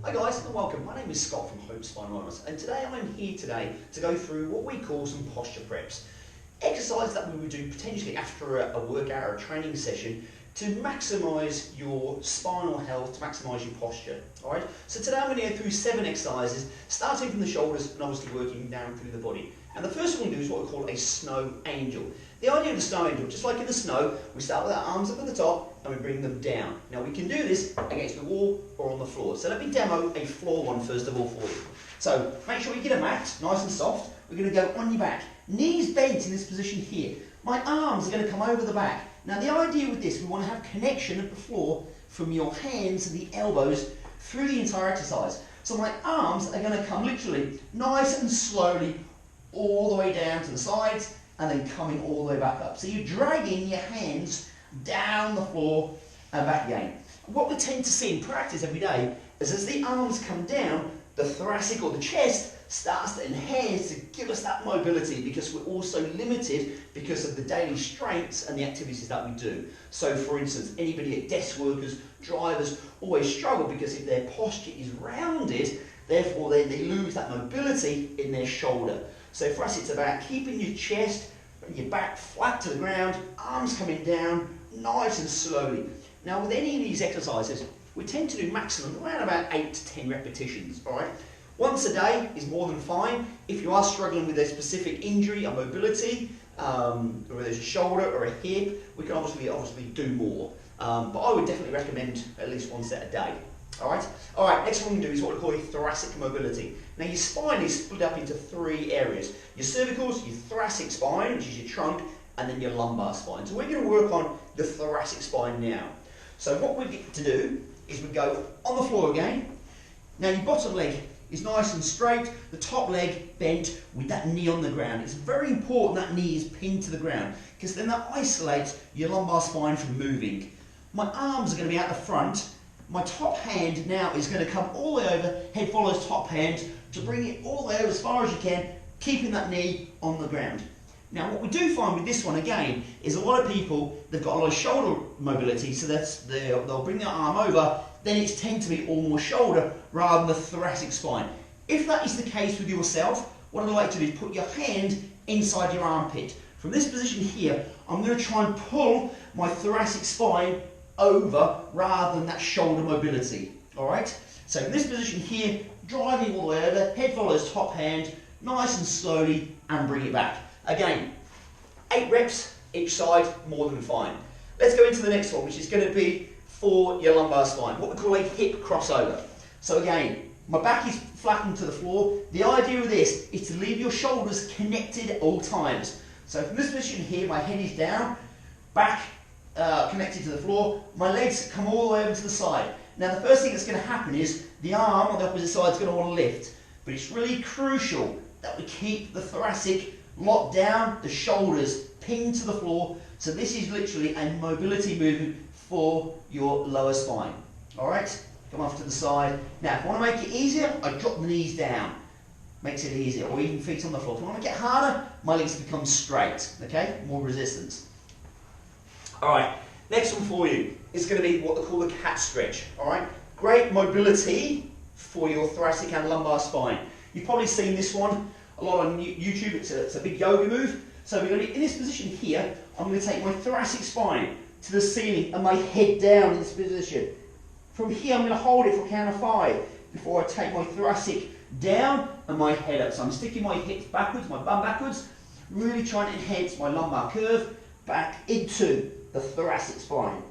Hi guys and welcome. My name is Scott from Spinal, and today I'm here to go through what we call some posture preps. Exercises that we would do potentially after a workout or a training session to maximise your spinal health, to maximise your posture. Alright, so today I'm going to go through 7 exercises, starting from the shoulders and obviously working down through the body. And the first one we'll do is what we call a snow angel. The idea of the snow angel, just like in the snow, we start with our arms up at the top and we bring them down. Now we can do this against the wall or on the floor. So let me demo a floor one first of all for you. So make sure you get a mat, nice and soft. We're going to go on your back. Knees bent in this position here. My arms are going to come over the back. Now the idea with this, we want to have connection at the floor from your hands and the elbows through the entire exercise. So my arms are going to come literally nice and slowly all the way down to the sides and then coming all the way back up. So you're dragging your hands down the floor and back again. What we tend to see in practice every day is as the arms come down, the thoracic or the chest starts to enhance to give us that mobility, because we're also limited because of the daily strengths and the activities that we do. So for instance, anybody at desk workers, drivers always struggle because if their posture is rounded, therefore they lose that mobility in their shoulder. So for us it's about keeping your chest and your back flat to the ground, arms coming down nice and slowly. Now with any of these exercises, we tend to do maximum around about 8 to 10 repetitions, alright? Once a day is more than fine. If you are struggling with a specific injury, a mobility, or there's a shoulder or a hip, we can obviously do more. But I would definitely recommend at least 1 set a day. Alright, next one we can do is what we call a thoracic mobility. Now your spine is split up into 3 areas. Your cervicals, your thoracic spine, which is your trunk, and then your lumbar spine. So we're going to work on the thoracic spine now. So what we get to do is we go on the floor again. Now your bottom leg is nice and straight, the top leg bent with that knee on the ground. It's very important that knee is pinned to the ground, because then that isolates your lumbar spine from moving. My arms are going to be out the front. My top hand now is going to come all the way over, head follows top hand, to bring it all the way over as far as you can, keeping that knee on the ground. Now what we do find with this one again is a lot of people, they've got a lot of shoulder mobility, so they'll bring their arm over, then it's tend to be all more shoulder rather than the thoracic spine. If that is the case with yourself, what I'd like to do is put your hand inside your armpit. From this position here, I'm going to try and pull my thoracic spine over rather than that shoulder mobility. Alright? So in this position here, driving all the way over, head follows top hand, nice and slowly, and bring it back. Again, 8 reps each side, more than fine. Let's go into the next one, which is going to be for your lumbar spine, what we call a hip crossover. So again, my back is flattened to the floor. The idea of this is to leave your shoulders connected at all times. So from this position here, my head is down, back connected to the floor, my legs come all the way over to the side. Now the first thing that's going to happen is the arm on the opposite side is going to want to lift, but it's really crucial that we keep the thoracic locked down, the shoulders pinned to the floor. So this is literally a mobility movement for your lower spine. Alright, come off to the side. Now if I want to make it easier, I drop the knees down. Makes it easier, or even feet on the floor. If I want to get harder, my legs become straight. Okay, more resistance. Alright, next one for you is going to be what they call the cat stretch. Alright, great mobility for your thoracic and lumbar spine. You've probably seen this one a lot on YouTube. It's a big yoga move. So we're going to be in this position here. I'm going to take my thoracic spine to the ceiling and my head down in this position. From here I'm going to hold it for a count of 5 before I take my thoracic down and my head up. So I'm sticking my hips backwards, my bum backwards, really trying to enhance my lumbar curve back into the thoracic spine.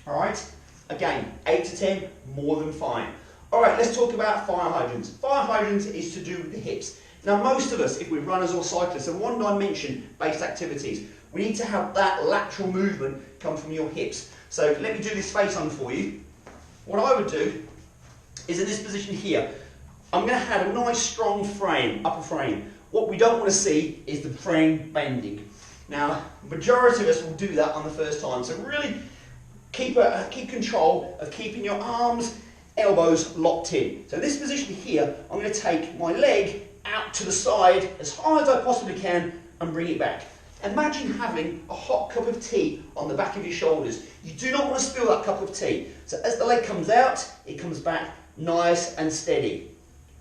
Alright, again, 8 to 10, more than fine. Alright, let's talk about fire hydrants. Fire hydrants is to do with the hips. Now most of us, if we're runners or cyclists, are one-dimension based activities. We need to have that lateral movement come from your hips. So let me do this face on for you. What I would do is in this position here, I'm going to have a nice strong frame, upper frame. What we don't want to see is the frame bending. Now, majority of us will do that on the first time. So really keep control of keeping your arms, elbows locked in. So this position here, I'm going to take my leg out to the side as high as I possibly can and bring it back. Imagine having a hot cup of tea on the back of your shoulders. You do not want to spill that cup of tea. So as the leg comes out, it comes back nice and steady,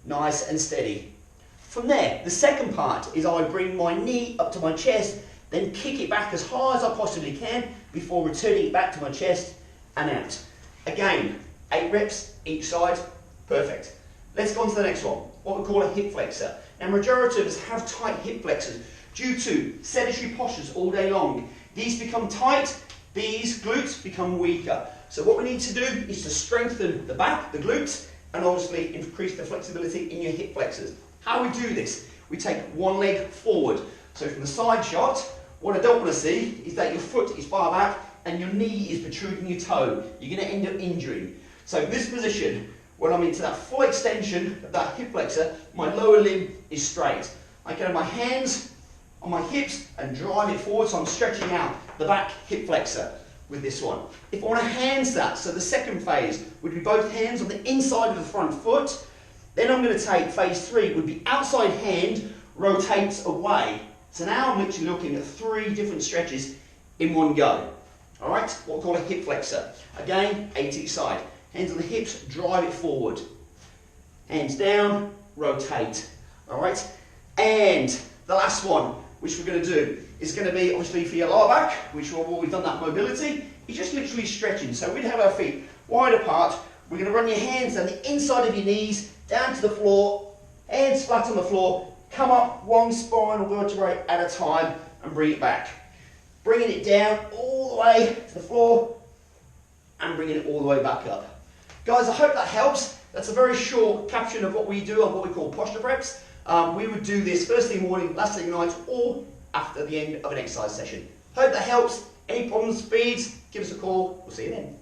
nice and steady. From there, the second part is I bring my knee up to my chest, then kick it back as high as I possibly can before returning it back to my chest and out. Again, 8 reps each side, perfect. Let's go on to the next one, what we call a hip flexor. Now, majority of us have tight hip flexors due to sedentary postures all day long. These become tight, these glutes become weaker. So what we need to do is to strengthen the back, the glutes, and obviously increase the flexibility in your hip flexors. How we do this? We take one leg forward. So from the side shot, what I don't want to see is that your foot is far back and your knee is protruding your toe. You're going to end up injuring. So in this position, when I'm into that full extension of that hip flexor, my lower limb is straight. I can have my hands on my hips and drive it forward, so I'm stretching out the back hip flexor with this one. If I want to hands that, so the second phase would be both hands on the inside of the front foot. Then I'm going to take phase 3, would be outside hand rotates away. So now I'm literally looking at 3 different stretches in one go. Alright, what we call a hip flexor. Again, 8 each side. Hands on the hips, drive it forward. Hands down, rotate. Alright, and the last one, which we're going to do, is going to be obviously for your lower back, which we've done that mobility. You're just literally stretching. So we'd have our feet wide apart. We're going to run your hands down the inside of your knees, down to the floor, hands flat on the floor, come up one spinal vertebrae at a time and bring it back. Bringing it down all the way to the floor and bringing it all the way back up. Guys, I hope that helps. That's a very short caption of what we do on what we call posture preps. We would do this first thing morning, last thing night, or after the end of an exercise session. Hope that helps. Any problems, feeds, give us a call. We'll see you then.